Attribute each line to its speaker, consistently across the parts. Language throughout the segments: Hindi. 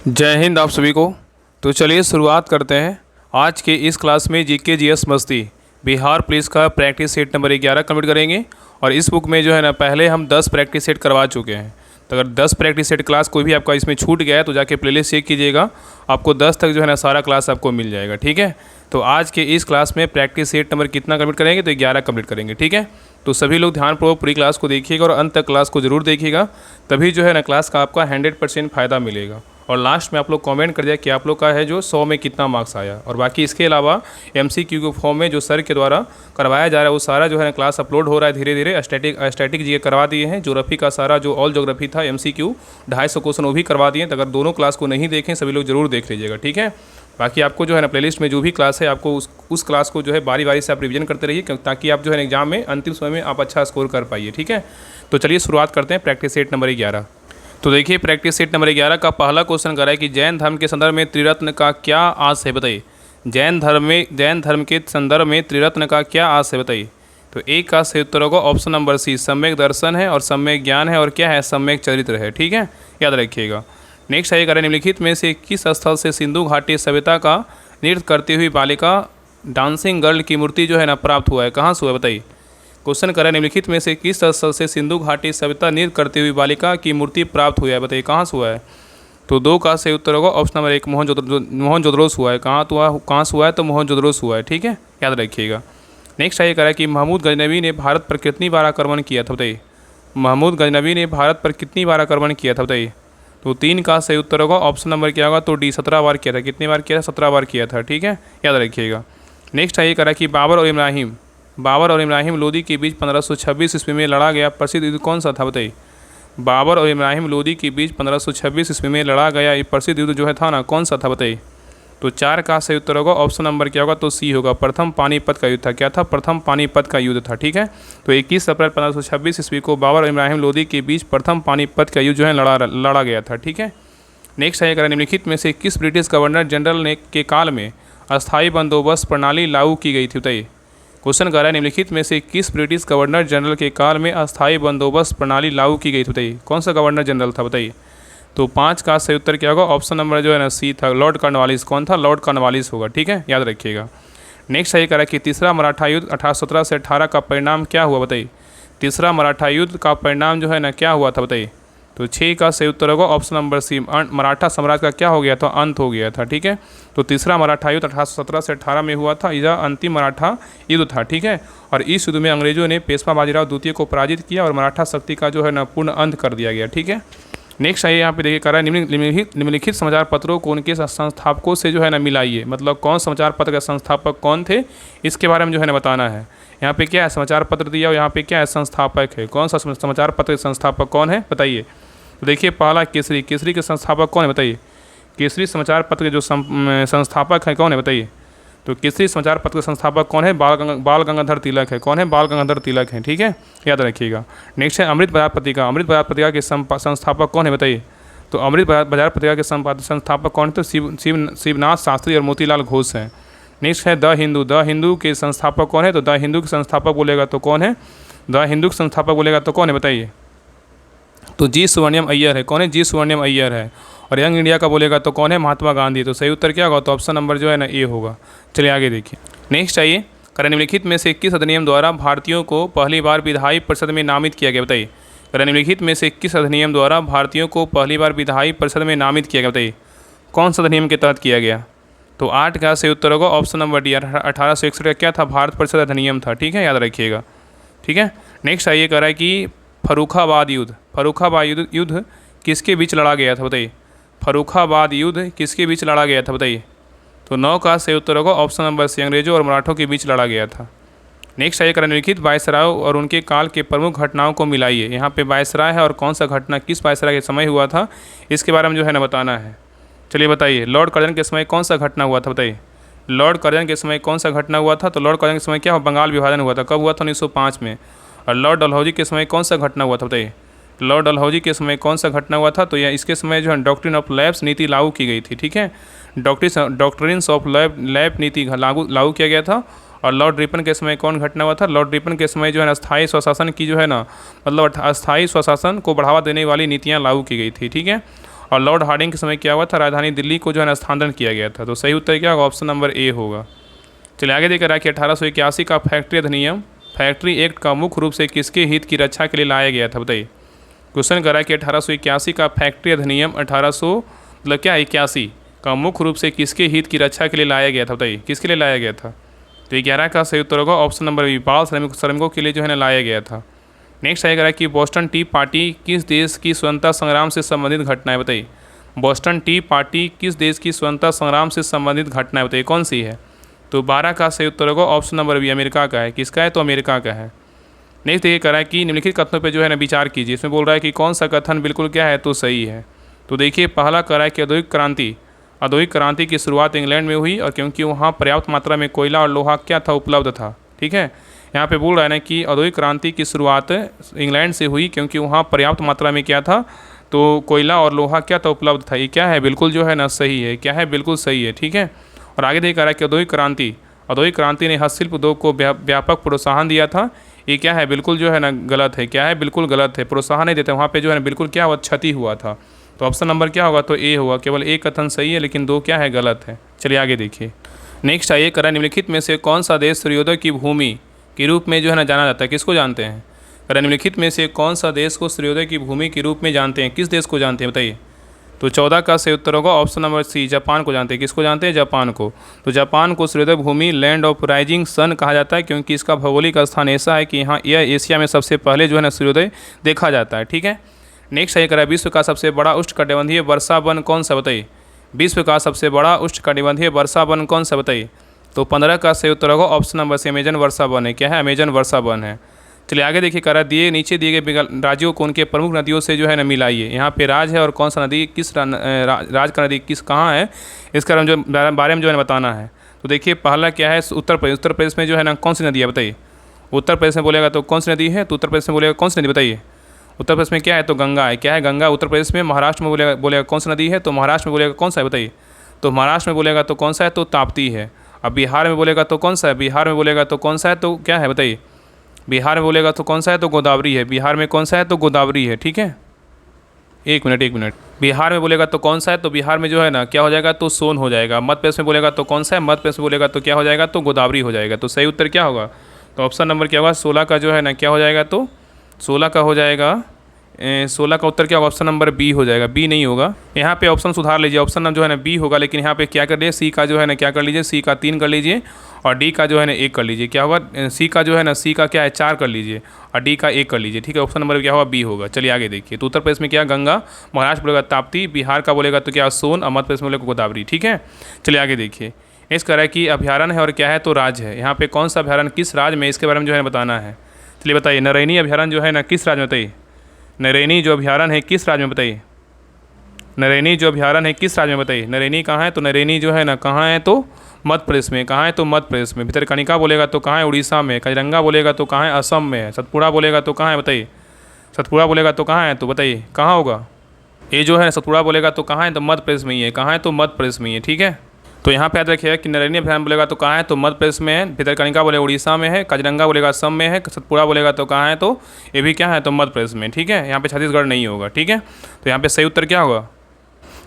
Speaker 1: जय हिंद आप सभी को। तो चलिए शुरुआत करते हैं। आज के इस क्लास में जीके जीएस मस्ती बिहार पुलिस का प्रैक्टिस सेट नंबर 11 कंप्लीट करेंगे। और इस बुक में जो है ना, पहले हम 10 प्रैक्टिस सेट करवा चुके हैं। तो अगर 10 प्रैक्टिस सेट क्लास कोई भी आपका इसमें छूट गया है तो जाके प्लेलिस्ट चेक कीजिएगा, आपको 10 तक जो है ना सारा क्लास आपको मिल जाएगा। ठीक है, तो आज के इस क्लास में प्रैक्टिस सेट नंबर कितना कंप्लीट करेंगे, तो 11 कंप्लीट करेंगे। ठीक है, तो सभी लोग ध्यानपूर्वक पूरी क्लास को देखिएगा और अंत तक क्लास को ज़रूर देखिएगा, तभी जो है ना क्लास का आपका 100% फ़ायदा मिलेगा। और लास्ट में आप लोग कमेंट कर दिया कि आप लोग का है जो 100 में कितना मार्क्स आया। और बाकी इसके अलावा एमसीक्यू के फॉर्म में जो सर के द्वारा करवाया जा रहा है वो सारा जो है ना क्लास अपलोड हो रहा है धीरे धीरे। स्टैटिक जी करवा दिए हैं, ज्योग्राफी का सारा जो ऑल ज्योग्राफी था एमसीक्यू 250 क्वेश्चन वो भी करवा दिए। तो अगर दोनों क्लास को नहीं देखें सभी लोग जरूर देख लीजिएगा। ठीक है, बाकी आपको जो है ना प्लेलिस्ट में जो भी क्लास है आपको उस क्लास को जो है बारी बारी से आप रिवीजन करते रहिए, ताकि आप जो है एग्जाम में अंतिम समय में आप अच्छा स्कोर कर पाइए। ठीक है, तो चलिए शुरुआत करते हैं प्रैक्टिस सेट नंबर 11। तो देखिए प्रैक्टिस सेट नंबर 11 का पहला क्वेश्चन कर रहा है कि जैन धर्म के संदर्भ में त्रिरत्न का क्या आस है, बताइए। जैन धर्म के संदर्भ में त्रिरत्न का क्या आस है, बताइए। तो एक का सही उत्तर होगा ऑप्शन नंबर सी, सम्यक दर्शन है और सम्यक ज्ञान है और क्या है, सम्यक चरित्र है। ठीक है, याद रखिएगा। नेक्स्ट है करें, निम्नलिखित में से किस स्थल से सिंधु घाटी सभ्यता का नृत्य करती हुई बालिका डांसिंग गर्ल की मूर्ति जो है ना प्राप्त हुआ है, कहाँ से हुआ है, बताइए। क्वेश्चन करें, निम्नलिखित में से किस स्थल से सिंधु घाटी सभ्यता नृत्य करती हुई बालिका की मूर्ति प्राप्त हुआ है, बताइए कहाँ से हुआ है। तो 2 का सही उत्तर होगा ऑप्शन नंबर 1, मोहनजोदड़ो से हुआ है। कहाँ से हुआ है, तो मोहनजोदड़ो से हुआ है। ठीक है, याद रखिएगा। नेक्स्ट है करें कि महमूद गजनवी ने भारत पर कितनी बार आक्रमण किया था, बताइए। महमूद गजनवी ने भारत पर कितनी बार आक्रमण किया था, बताइए। तो 3 का सही उत्तर होगा ऑप्शन नंबर क्या होगा, तो डी, 17 बार किया था। कितनी बार किया था, 17 बार किया था। ठीक है, याद रखिएगा। नेक्स्ट है ये करा कि बाबर और इब्राहिम लोदी के बीच 1526 ईस्वी में लड़ा गया प्रसिद्ध युद्ध कौन सा था, बताइए। बाबर और इब्राहिम लोदी के बीच 1526 ईस्वी में लड़ा गया ये प्रसिद्ध युद्ध जो है था ना, कौन सा था, बताइए। तो 4 का सही उत्तर होगा ऑप्शन नंबर क्या होगा, तो सी होगा, प्रथम पानीपत का युद्ध था। क्या था, प्रथम पानीपत का युद्ध था। ठीक है, तो 21 अप्रैल 1526 ईस्वी को बाबर और इब्राहिम लोदी के बीच प्रथम पानीपत का युद्ध जो है लड़ा गया था। ठीक है, नेक्स्ट है अगर निम्नलिखित में से किस ब्रिटिश गवर्नर जनरल ने के काल में अस्थायी बंदोबस्त प्रणाली लागू की गई थी, बताइए। क्वेश्चन कर रहा है, निम्नलिखित में से किस ब्रिटिश गवर्नर जनरल के काल में अस्थायी बंदोबस्त प्रणाली लागू की गई थी, बताइए। कौन सा गवर्नर जनरल था, बताइए। तो 5 का सही उत्तर क्या होगा, ऑप्शन नंबर जो है ना सी था, लॉर्ड कॉर्नवालिस। कौन था, लॉर्ड कॉर्नवालिस होगा। ठीक है, याद रखिएगा। नेक्स्ट सही करा कि तीसरा मराठा युद्ध 1817 से 18 का परिणाम क्या हुआ, बताइए। तीसरा मराठा युद्ध का परिणाम जो है ना क्या हुआ था, बताइए। तो 6 का सही उत्तर होगा ऑप्शन नंबर सी, मराठा साम्राज्य का क्या हो गया था, अंत हो गया था। ठीक है, तो तीसरा मराठा युद्ध 1817 से 18 में हुआ था, यह अंतिम मराठा युद्ध था। ठीक है, और इस युद्ध में अंग्रेजों ने पेशवा बाजीराव द्वितीय को पराजित किया और मराठा शक्ति का जो है ना पूर्ण अंत कर दिया गया। ठीक है, नेक्स्ट है यहाँ पे देखिए कर रहा है, निम्नलिखित समाचार पत्रों को उनके संस्थापकों से जो है ना मिलाइए। मतलब कौन समाचार पत्र के संस्थापक कौन थे, इसके बारे में जो है ना बताना है। यहाँ पे क्या है, समाचार पत्र दिया और यहाँ पे क्या है, संस्थापक है। कौन सा समाचार पत्र के संस्थापक कौन है, बताइए। तो देखिए पहला केसरी के संस्थापक कौन है, बताइए। केसरी समाचार पत्र के जो संस्थापक है कौन है, बताइए। तो केसरी समाचार पत्र के संस्थापक कौन है, बाल गंगाधर तिलक है। कौन है, बाल गंगाधर तिलक है। ठीक है, याद रखिएगा। नेक्स्ट है अमृत बाजार पत्रिका के संस्थापक कौन है, बताइए। तो अमृत बाजार पत्रिका के संस्थापक कौन है, तो शिवनाथ शास्त्री और मोतीलाल घोष हैं। नेक्स्ट है द हिंदू के संस्थापक कौन है, तो द हिंदू के संस्थापक बोलेगा तो कौन है, द हिंदू के संस्थापक बोलेगा तो कौन है, बताइए। तो जी सुवर्णियम अय्यर है। कौन है, जी सुवर्णियम अय्यर है। और यंग इंडिया का बोलेगा तो कौन है, महात्मा गांधी। तो सही उत्तर क्या होगा, तो ऑप्शन नंबर जो है ना ए होगा। चलिए आगे देखिए। नेक्स्ट आइए, करें निम्नलिखित में से किस अधिनियम द्वारा भारतीयों को पहली बार विधायी परिषद में नामित किया गया, बताइए। करें निम्नलिखित में से किस अधिनियम द्वारा भारतीयों को पहली बार विधायी परिषद में नामित किया गया, बताइए। कौन सा अधिनियम के तहत किया गया। तो 8 का सही उत्तर होगा ऑप्शन नंबर डी, 1861 का क्या था, भारत परिषद अधिनियम था। ठीक है, याद रखिएगा। ठीक है, नेक्स्ट आइए करा है कि फर्रुखाबाद युद्ध किसके बीच लड़ा गया था, बताइए। फर्रुखाबाद युद्ध किसके बीच लड़ा गया था, बताइए। तो 9 का सही उत्तर होगा ऑप्शन नंबर सी, अंग्रेजों और मराठों के बीच लड़ा गया था। नेक्स्ट आइए करें, निम्नलिखित वायसराय और उनके काल के प्रमुख घटनाओं को मिलाइए। यहाँ पे वायसराय है और कौन सा घटना किस वायसराय के समय हुआ था, इसके बारे में जो है ना बताना है। चलिए बताइए, लॉर्ड कर्जन के समय कौन सा घटना हुआ था, बताइए। लॉर्ड कर्जन के समय कौन सा घटना हुआ था, तो लॉर्ड कर्जन के समय क्या बंगाल विभाजन हुआ था। कब हुआ था, 1905 में। और लॉर्ड डलहौजी के समय कौन सा घटना हुआ था, बताइए। लॉर्ड डलहौजी के समय कौन सा घटना हुआ था, तो यह इसके समय जो है डॉक्ट्रिन ऑफ लैप्स नीति लागू की गई थी। ठीक है, डॉक्ट्रिन्स ऑफ लैप नीति लागू किया गया था। और लॉर्ड रिपन के समय कौन घटना हुआ था, लॉर्ड रिपन के समय जो है ना अस्थायी स्वशासन की जो है ना, मतलब अस्थायी स्वशासन को बढ़ावा देने वाली नीतियाँ लागू की गई थी। ठीक है, और लॉर्ड हार्डिंग के समय क्या हुआ था, राजधानी दिल्ली को जो है ना स्थानांतरण किया गया था। तो सही उत्तर क्या होगा, ऑप्शन नंबर ए होगा। चलिए आगे देख रहा है कि 1881 का फैक्ट्री अधिनियम, फैक्ट्री एक्ट का मुख्य रूप से किसके हित की रक्षा के लिए लाया गया था, बताइए। क्वेश्चन करा कि 1881 का फैक्ट्री अधिनियम 1800 मतलब क्या 81 का मुख्य रूप से किसके हित की रक्षा के लिए लाया गया था, बताइए किसके लिए लाया गया था। तो 11 का सही उत्तर होगा ऑप्शन नंबर बी, बाल श्रमिकों के लिए जो है ना लाया गया था। नेक्स्ट आएगा कि बोस्टन टी पार्टी किस देश की स्वतंत्रता संग्राम से संबंधित घटना है, बताइए। बोस्टन टी पार्टी किस देश की स्वतंत्रता संग्राम से संबंधित घटना है, बताइए कौन सी है। तो 12 का सही उत्तर होगा ऑप्शन नंबर बी, अमेरिका का है। किसका है, तो अमेरिका का है। नेक्स्ट देखिए करा कि निम्नलिखित कथनों पे जो है ना विचार कीजिए। इसमें बोल रहा है कि कौन सा कथन बिल्कुल क्या है, तो सही है। तो देखिए पहला करा है कि औद्योगिक क्रांति की शुरुआत इंग्लैंड में हुई और क्योंकि वहाँ पर्याप्त मात्रा में कोयला और लोहा क्या था, उपलब्ध था। ठीक है, यहाँ पे बोल रहा है ना कि औद्योगिक क्रांति की शुरुआत इंग्लैंड से हुई क्योंकि वहाँ पर्याप्त मात्रा में क्या था, तो कोयला और लोहा क्या था, उपलब्ध था। ये क्या है, बिल्कुल जो है ना सही है। क्या है, बिल्कुल सही है। ठीक है, और आगे देखा रहा है कि औद्योगिक क्रांति ने हस्तशिल्प उद्योग को व्यापक प्रोत्साहन दिया था। ये क्या है, बिल्कुल जो है ना गलत है। क्या है, बिल्कुल गलत है, प्रोत्साहन नहीं देते, वहाँ पे जो है ना बिल्कुल क्या हुआ, क्षति हुआ था। तो ऑप्शन नंबर क्या होगा, तो ए होगा। केवल एक कथन सही है लेकिन दो क्या है, गलत है। चलिए आगे देखिए। नेक्स्ट आइए करा निम्नलिखित में से कौन सा देश सूर्योदय की भूमि के रूप में जो है ना जाना जाता है, किसको जानते हैं। करा निम्नलिखित में से कौन सा देश को सूर्योदय की भूमि के रूप में जानते हैं, किस देश को जानते हैं, बताइए। तो 14 का सही उत्तर होगा ऑप्शन नंबर सी, जापान को जानते हैं। किसको जानते हैं, जापान को। तो जापान को सूर्योदय भूमि लैंड ऑफ राइजिंग सन कहा जाता है क्योंकि इसका भौगोलिक स्थान ऐसा है कि यहाँ यह एशिया में सबसे पहले जो है ना सूर्योदय देखा जाता है। ठीक है, नेक्स्ट सही करा विश्व का सबसे बड़ा उष्णकटिबंधीय वर्षा वन कौन सा, बताइए। विश्व का सबसे बड़ा उष्णकटिबंधीय वर्षा वन कौन सा, बताइए। तो 15 का सही उत्तर होगा ऑप्शन नंबर सी, अमेजन वर्षा वन है। क्या है, अमेजन वर्षा वन है। चलिए आगे देखिए करा नीचे दिए गए राज्यों को उनके प्रमुख नदियों से जो है ना मिलाइए। यहाँ पे राज है और कौन सा नदी किस राज का नदी किस कहाँ है, इसका जो बारे में जो है ना बताना है। तो देखिए पहला क्या है, उत्तर प्रदेश में जो है ना कौन सी नदी है, बताइए। उत्तर प्रदेश में बोलेगा तो कौन सी नदी है, तो उत्तर प्रदेश में बोलेगा कौन सी नदी, बताइए। उत्तर प्रदेश में क्या है, तो गंगा है। क्या है, गंगा उत्तर प्रदेश में। महाराष्ट्र में बोलेगा कौन सी नदी है, तो महाराष्ट्र में बोलेगा कौन सा है, बताइए। तो महाराष्ट्र में बोलेगा तो कौन सा है, तो ताप्ती है। अब बिहार में बोलेगा तो कौन सा है, बिहार में बोलेगा तो कौन सा है, तो क्या है, बताइए। बिहार में बोलेगा तो कौन सा है, तो गोदावरी है। बिहार में कौन सा है, तो गोदावरी है। ठीक है, एक मिनट। बिहार में बोलेगा तो कौन सा है, तो बिहार में जो है ना क्या हो जाएगा, तो सोन हो जाएगा। मध्य प्रदेश में बोलेगा तो कौन सा है, मध्य प्रदेश में बोलेगा तो क्या हो जाएगा, तो गोदावरी हो जाएगा। तो सही उत्तर क्या होगा, तो ऑप्शन नंबर क्या होगा, 16 का जो है ना क्या हो जाएगा, तो 16 का हो जाएगा 16 का उत्तर क्या होगा, ऑप्शन नंबर बी हो जाएगा। बी नहीं होगा, यहाँ पे ऑप्शन सुधार लीजिए। ऑप्शन नंबर जो है ना बी होगा, लेकिन यहाँ पे क्या कर लीजिए, सी का जो है ना क्या कर लीजिए, सी का 3 कर लीजिए और डी का जो है ना 1 कर लीजिए। क्या होगा, सी का जो है ना सी का क्या है 4 कर लीजिए और डी का 1 कर लीजिए। ठीक है, ऑप्शन नंबर क्या होगा, बी होगा। चलिए आगे देखिए। तो उत्तर प्रदेश में क्या, गंगा। महाराष्ट्र बोलेगा ताप्ती। बिहार का बोलेगा तो क्या, सोन। और मध्य प्रदेश में बोलेगा गोदावरी। ठीक है, चलिए आगे देखिए। इस तरह की अभ्यारण्य है और क्या है, तो राज्य है। यहाँ पे कौन सा अभ्यारण्य किस राज्य में, इसके बारे में जो है बताना है। चलिए बताइए, नरैनी अभ्यारण्य जो है ना किस राज्य में, बताइए। नरैनी जो अभ्यारण्य है किस राज्य में, बताइए। नरैनी जो अभ्यारण्य है किस राज्य में, बताइए। नरैनी कहाँ है, तो नरैनी जो है ना कहाँ है, तो मध्य प्रदेश में। कहाँ है, तो मध्य प्रदेश में। भितरकनिका बोलेगा तो कहाँ है, उड़ीसा में। काजीरंगा बोलेगा तो कहाँ है, असम में है। सतपुड़ा बोलेगा तो कहाँ है, बताइए। सतपुड़ा बोलेगा तो कहाँ है, तो बताइए कहाँ होगा। ये जो है सतपुड़ा बोलेगा तो कहाँ है, तो मध्य प्रदेश में ही है। कहाँ है, तो मध्य प्रदेश में ही है। ठीक है, तो यहाँ पे याद रखिएगा कि नरैनी अभ्यारण्य बोलेगा तो कहाँ है, तो मध्य प्रदेश में है। भितरकनिका बोलेगा उड़ीसा में है। काजीरंगा बोलेगा असम में है। सतपुड़ा बोलेगा तो कहाँ है, तो ये भी क्या है, तो मध्य प्रदेश में। ठीक है, यहाँ पे छत्तीसगढ़ नहीं होगा। ठीक है, तो यहाँ पे सही उत्तर क्या होगा,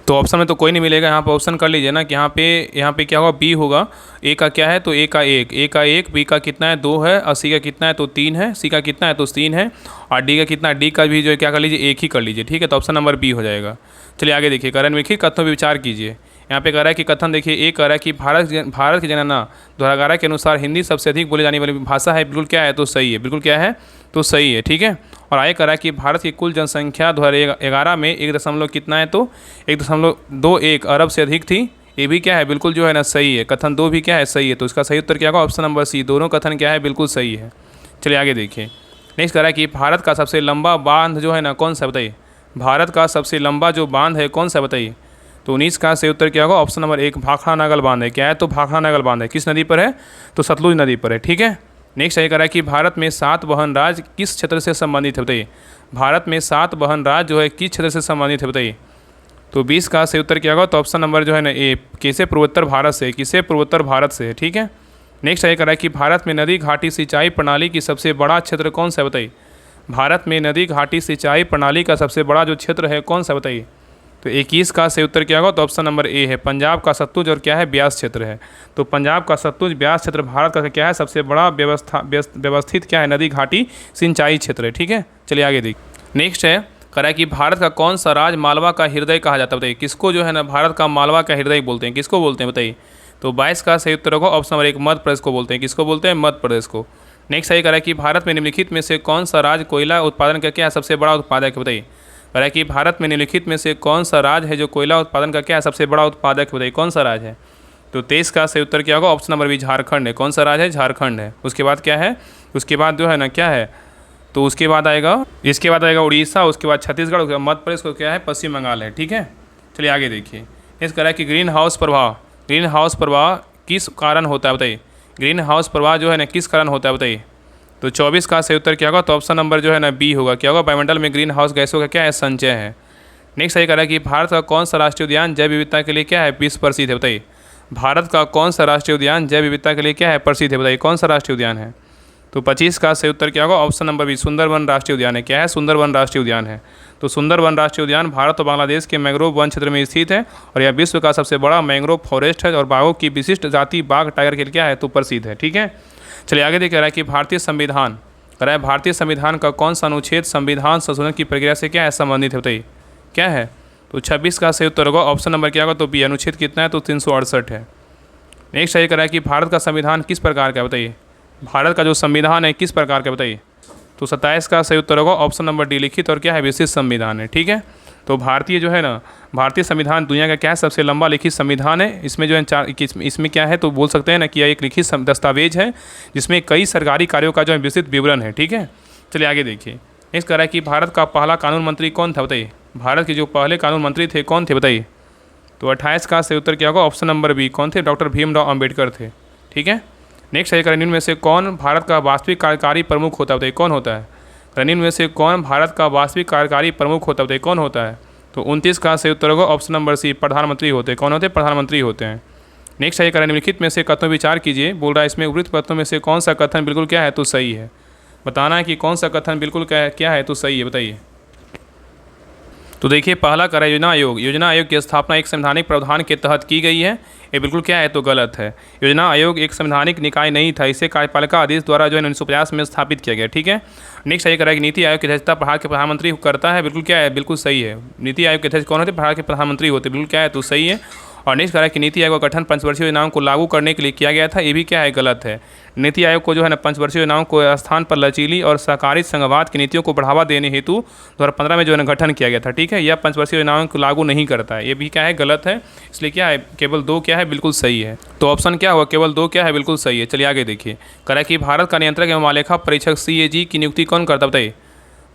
Speaker 1: तो ऑप्शन में तो कोई नहीं मिलेगा। यहाँ पर ऑप्शन कर लीजिए ना कि यहाँ पे क्या होगा, बी होगा। ए का क्या है, तो ए का 1। बी का कितना है, 2 है। और सी का कितना है, तो 3 है। सी का कितना है, तो 3 है। और डी का कितना, डी का भी जो है क्या कर लीजिए, 1 ही कर लीजिए। ठीक है, तो ऑप्शन नंबर बी हो जाएगा। चलिए आगे देखिए। करण निम्नलिखित कथनों पर विचार कीजिए। यहाँ पे कह रहा है कि कथन देखिए, एक कह रहा है कि भारत की जनगणना 2011 के अनुसार हिंदी सबसे अधिक बोली जाने वाली भाषा है। बिल्कुल क्या है, तो सही है। बिल्कुल क्या है, तो सही है। ठीक है, और आगे कह रहा है कि भारत की कुल जनसंख्या 2011 में 1 दशमलव कितना है, तो 1.21 अरब से अधिक थी। ये भी क्या है, बिल्कुल जो है ना सही है। कथन 2 भी क्या है, सही है। तो इसका सही उत्तर क्या होगा, ऑप्शन नंबर सी। दोनों कथन क्या है, बिल्कुल सही है। चलिए आगे देखिए। नेक्स्ट कह रहा है कि भारत का सबसे लंबा बांध जो है ना कौन सा, बताइए। भारत का सबसे लंबा जो बांध है कौन सा, बताइए। तो 19 का सही उत्तर क्या होगा, ऑप्शन नंबर 1 भाखड़ा नागल बांध है। क्या है, तो भाखड़ा नागल बांध है। किस नदी पर है, तो सतलुज नदी पर है। ठीक है, नेक्स्ट ये कह रहा है कि भारत में 7 बहन राज्य किस क्षेत्र से संबंधित है, बताइए। भारत में 7 बहन राज्य जो है किस क्षेत्र से संबंधित है, बताइए। तो 20 का सही उत्तर क्या होगा, तो ऑप्शन नंबर जो है ना ए, किसे पूर्वोत्तर भारत से, किसे पूर्वोत्तर भारत से। ठीक है, नेक्स्ट ये कह रहा है कि भारत में नदी घाटी सिंचाई प्रणाली की सबसे बड़ा क्षेत्र कौन सा है, बताइए। भारत में नदी घाटी सिंचाई प्रणाली का सबसे बड़ा जो क्षेत्र है कौन सा, बताइए। तो 21 का सही उत्तर क्या होगा? तो ऑप्शन नंबर ए है, पंजाब का सतलुज और क्या है, ब्यास क्षेत्र है। तो पंजाब का सतलुज ब्यास क्षेत्र भारत का क्या है, सबसे बड़ा व्यवस्थित क्या है, नदी घाटी सिंचाई क्षेत्र है। ठीक है, चलिए आगे देखिए। नेक्स्ट है, कह रहा है कि भारत का कौन सा राज्य मालवा का हृदय कहा जाता है? बताइए, किसको जो है ना भारत का मालवा का हृदय बोलते हैं, किसको बोलते हैं बताइए? तो 22 का सही उत्तर होगा ऑप्शन नंबर 1, मध्य प्रदेश को बोलते हैं। किसको बोलते हैं? मध्य प्रदेश को। नेक्स्ट सही कह रहा है कि भारत में निम्नलिखित में से कौन सा राज्य कोयला उत्पादन का क्या है, सबसे बड़ा उत्पादक है? बताइए, कह रहा है कि भारत में निम्नलिखित में से कौन सा राज्य है जो कोयला उत्पादन का क्या है, सबसे बड़ा उत्पादक है? बताइए कौन सा राज्य है? तो 23 का सही उत्तर क्या होगा? ऑप्शन नंबर बी, झारखंड है। कौन सा राज्य है? झारखंड है। उसके बाद क्या है? उसके बाद जो है ना क्या है, तो उसके बाद आएगा, इसके बाद आएगा उड़ीसा, उसके बाद छत्तीसगढ़, उसके बाद मध्य प्रदेश को क्या है, पश्चिम बंगाल है। ठीक है, चलिए आगे देखिए। इस कह रहा है कि ग्रीन हाउस प्रभाव किस कारण होता है? बताइए, ग्रीन हाउस प्रभाव जो है ना किस कारण होता है? बताइए। तो 24 का सही उत्तर क्या होगा? तो ऑप्शन नंबर जो है ना बी होगा। क्या होगा? वायुमंडल में ग्रीन हाउस गैसों का क्या है, संचय है। नेक्स्ट सही कह रहा है कि भारत का कौन सा राष्ट्रीय उद्यान जैव विविधता के लिए क्या है, विश्व प्रसिद्ध है? बताइए, भारत का कौन सा राष्ट्रीय उद्यान जैव विविधता के लिए क्या है, प्रसिद्ध है? बताइए कौन सा राष्ट्रीय उद्यान है? तो 25 का सही उत्तर क्या होगा? ऑप्शन नंबर बी, सुंदरवन राष्ट्रीय उद्यान है। क्या है? सुंदरवन राष्ट्रीय उद्यान है। तो सुंदरवन राष्ट्रीय उद्यान भारत और बांग्लादेश के मैंग्रोव वन क्षेत्र में स्थित है और यह विश्व का सबसे बड़ा मैंग्रोव फॉरेस्ट है और बाघों की विशिष्ट जाति बाघ टाइगर के लिए क्या है, तो प्रसिद्ध है। ठीक है, चलिए आगे देख रहा है कि भारतीय संविधान, कह रहा है भारतीय संविधान का कौन सा अनुच्छेद संविधान संशोधन की प्रक्रिया से क्या है, संबंधित है? बताइए क्या है? तो 26 का सही उत्तर होगा ऑप्शन नंबर क्या होगा? तो बी, अनुच्छेद कितना है? तो 368 है। नेक्स्ट सही कह रहा है कि भारत का संविधान किस प्रकार का है? बताइए, भारत का जो संविधान है किस प्रकार का? बताइए। तो 27 का सही उत्तर होगा ऑप्शन नंबर डी, लिखित और क्या है, विशिष्ट संविधान है। ठीक है, तो भारतीय जो है ना, भारतीय संविधान दुनिया का क्या है, सबसे लंबा लिखित संविधान है। इसमें जो है इसमें क्या है, तो बोल सकते हैं ना कि यह एक लिखित दस्तावेज है जिसमें कई सरकारी कार्यों का जो है विस्तृत विवरण है। ठीक है, चलिए आगे देखिए। नेक्स्ट कह रहा है कि भारत का पहला कानून मंत्री कौन था? बताइए, भारत के जो पहले कानून मंत्री थे कौन थे? बताइए। तो 28 का सही उत्तर क्या होगा? ऑप्शन नंबर बी, कौन थे? डॉक्टर भीमराव अम्बेडकर थे। ठीक है, नेक्स्ट है, निम्न में से कौन भारत का वास्तविक कार्यकारी प्रमुख होता है? बताइए कौन होता है? निम्न में से कौन भारत का वास्तविक कार्यकारी प्रमुख होता है? बताइए कौन होता है? तो 29 का सही उत्तर होगा ऑप्शन नंबर सी, प्रधानमंत्री होते हैं। कौन होते हैं? प्रधानमंत्री होते हैं। नेक्स्ट है, निम्नलिखित में से कथनों विचार कीजिए। बोल रहा है इसमें उपर्युक्त कथनों में से कौन सा कथन बिल्कुल क्या है, तो सही है? बताना है कि कौन सा कथन बिल्कुल क्या है, तो सही है। बताइए। तो देखिए, पहला करा योजना आयोग की स्थापना एक संवैधानिक प्रावधान के तहत की गई है, ये बिल्कुल क्या है, तो गलत है। योजना आयोग एक संवैधानिक निकाय नहीं था, इसे कार्यपालिका आदेश द्वारा जो है 1950 में स्थापित किया गया। ठीक है, नेक्स्ट सही करा कि नीति आयोग की अध्यक्षता भारत के प्रधानमंत्री करता है, बिल्कुल क्या है, बिल्कुल सही है। नीति आयोग के अध्यक्ष कौन होते? भारत के प्रधानमंत्री होते, बिल्कुल क्या है, तो सही है। और नेक्स्ट कह रहा है कि नीति आयोग का गठन पंचवर्षीय योजनाओं को लागू करने के लिए किया गया था, ये भी क्या है, गलत है। नीति आयोग को जो है ना पंचवर्षीय योजनाओं को स्थान पर लचीली और सहकारी संघवाद की नीतियों को बढ़ावा देने हेतु 2015 में जो है ना गठन किया गया था। ठीक है, यह पंचवर्षीय योजनाओं को लागू नहीं करता है, ये भी क्या है, गलत है। इसलिए क्या है, केवल 2 क्या है, बिल्कुल सही है। तो ऑप्शन क्या हुआ, केवल 2 क्या है, बिल्कुल सही है। चलिए आगे देखिए। कह रहा है कि भारत का नियंत्रक एवं महालेखा परीक्षक CAG की नियुक्ति कौन करता है? बताइए,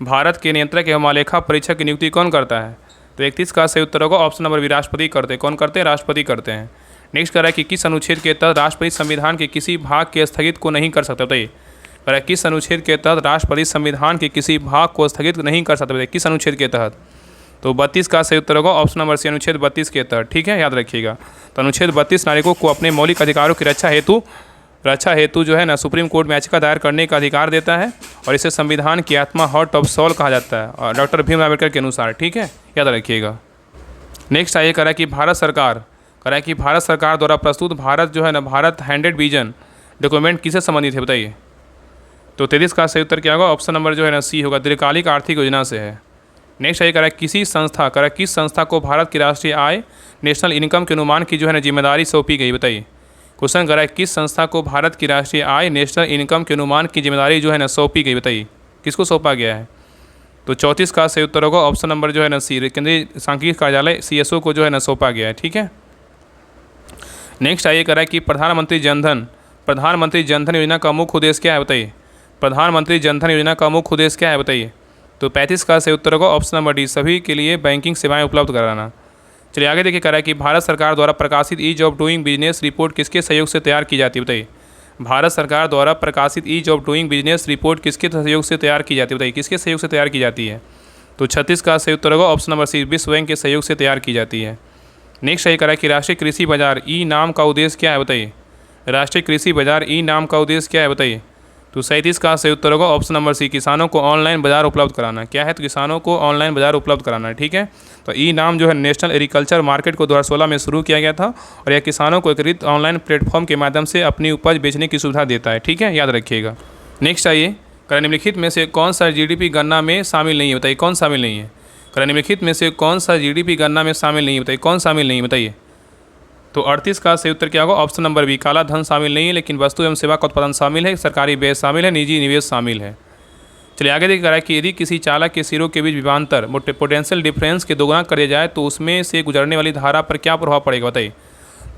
Speaker 1: भारत के नियंत्रक एवं महालेखा परीक्षक की नियुक्ति कौन करता है? तो 31 का सही उत्तर होगा ऑप्शन नंबर बी, राष्ट्रपति करते हैं। कौन करते हैं? राष्ट्रपति करते हैं। नेक्स्ट कह रहा है कि किस अनुच्छेद के तहत राष्ट्रपति संविधान के किसी भाग के स्थगित को नहीं कर सकता? बताइए, कह रहा है किस अनुच्छेद के तहत राष्ट्रपति संविधान के किसी भाग को स्थगित नहीं कर सकते? बताइए किस अनुच्छेद के तहत? तो 32 का सही उत्तर होगा ऑप्शन नंबर सी, अनुच्छेद 32 के तहत। ठीक है, याद रखिएगा। तो अनुच्छेद 32 नागरिकों को अपने मौलिक अधिकारों की रक्षा हेतु जो है ना सुप्रीम कोर्ट में याचिका दायर करने का अधिकार देता है और इसे संविधान की आत्मा, हार्ट ऑफ सोल कहा जाता है, और डॉक्टर भीमराव अम्बेडकर के अनुसार। ठीक है, याद रखिएगा। नेक्स्ट आइए, कह रहा है कि भारत सरकार द्वारा प्रस्तुत भारत जो है ना भारत हैंडेड विजन डॉक्यूमेंट किससे संबंधित है? बताइए। तो 33 का सही उत्तर क्या होगा? ऑप्शन नंबर जो है ना सी होगा, दीर्घकालिक आर्थिक योजना से है। नेक्स्ट आइए, कह रहा है किस संस्था को भारत की राष्ट्रीय आय, नेशनल इनकम के अनुमान की जो है ना जिम्मेदारी सौंपी गई? बताइए। क्वेश्चन कर रहा है किस संस्था को भारत की राष्ट्रीय आय, नेशनल इनकम के अनुमान की जिम्मेदारी जो है ना सौंपी गई? बताइए किसको सौंपा गया है? तो 34 का सही उत्तर होगा ऑप्शन नंबर जो है ना सी, केंद्रीय सांख्यिकी कार्यालय CSO को जो है ना सौंपा गया है। ठीक है, नेक्स्ट आइए, कह रहा है कि प्रधानमंत्री जनधन योजना का मुख्य उद्देश्य क्या है? बताइए, प्रधानमंत्री जनधन योजना का मुख्य उद्देश्य क्या है? बताइए। तो 35 का सही उत्तर होगा ऑप्शन नंबर डी, सभी के लिए बैंकिंग सेवाएं उपलब्ध कराना। चलिए आगे देखिए, कह रहा है कि भारत सरकार द्वारा प्रकाशित ease of doing business report किसके सहयोग से तैयार की जाती है? बताइए, भारत सरकार द्वारा प्रकाशित ease of doing business report किसके सहयोग से तैयार की जाती है? बताइए किसके सहयोग से तैयार की जाती है? तो 36 का सही उत्तर होगा ऑप्शन नंबर सी, विश्व बैंक के सहयोग से तैयार की जाती है। नेक्स्ट सही कह रहा है कि राष्ट्रीय कृषि बाजार ई नाम का उद्देश्य क्या है? बताइए, राष्ट्रीय कृषि बाजार ई नाम का उद्देश्य क्या है? बताइए। तो 37 का सही उत्तर होगा ऑप्शन नंबर सी, किसानों को ऑनलाइन बाजार उपलब्ध कराना। क्या है? तो किसानों को ऑनलाइन बाजार उपलब्ध कराना है। ठीक है, तो ई नाम जो है नेशनल एग्रीकल्चर मार्केट को 2016 में शुरू किया गया था और यह किसानों को एकीकृत ऑनलाइन प्लेटफॉर्म के माध्यम से अपनी उपज बेचने की सुविधा देता है। ठीक है, याद रखिएगा। नेक्स्ट आइए, निम्नलिखित में से कौन सा जीडीपी गणना में शामिल नहीं है? बताइए कौन शामिल नहीं है? निम्नलिखित में से कौन सा जीडीपी गणना में शामिल नहीं है? बताइए कौन शामिल नहीं है? बताइए। तो 38 का सही उत्तर क्या होगा? ऑप्शन नंबर बी, काला धन शामिल नहीं है, लेकिन वस्तु एवं सेवा का उत्पादन शामिल है, सरकारी व्यय शामिल है, निजी निवेश शामिल है। चलिए आगे देखिए, कह रहा है कि यदि किसी चालक के सिरों के बीच विभवांतर पोटेंशियल डिफरेंस के दोगुना कर दिया जाए तो उसमें से गुजरने वाली धारा पर क्या प्रभाव पड़ेगा? बताइए।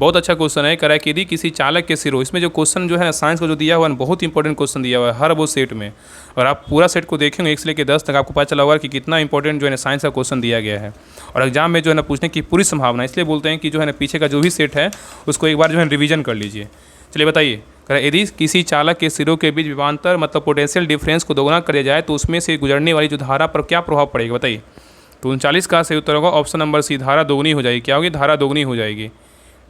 Speaker 1: बहुत अच्छा क्वेश्चन है। कह रहा है कि यदि किसी चालक के सिरों, इसमें जो क्वेश्चन जो है साइंस का जो दिया हुआ है बहुत इंपॉर्टेंट क्वेश्चन दिया हुआ है हर वो सेट में, और आप पूरा सेट को देखेंगे 1 से लेकर 10 तक आपको पता चला होगा कि कितना इंपॉर्टेंट जो है साइंस का क्वेश्चन दिया गया है और एग्जाम में जो है ना पूछने की पूरी संभावना। इसलिए बोलते हैं कि जो है ना पीछे का जो भी सेट है उसको एक बार जो है रिवीजन कर लीजिए। चलिए बताइए, कह रहा है यदि किसी चालक के सिरों के बीच विभवांतर पोटेंशियल डिफरेंस को दोगुना कर दिया जाए तो उसमें से गुजरने वाली जो धारा पर क्या प्रभाव पड़ेगा? बताइए। तो 39 का सही उत्तर होगा ऑप्शन नंबर सी, धारा दोगुनी हो जाएगी। क्या होगी? धारा दोगुनी हो जाएगी।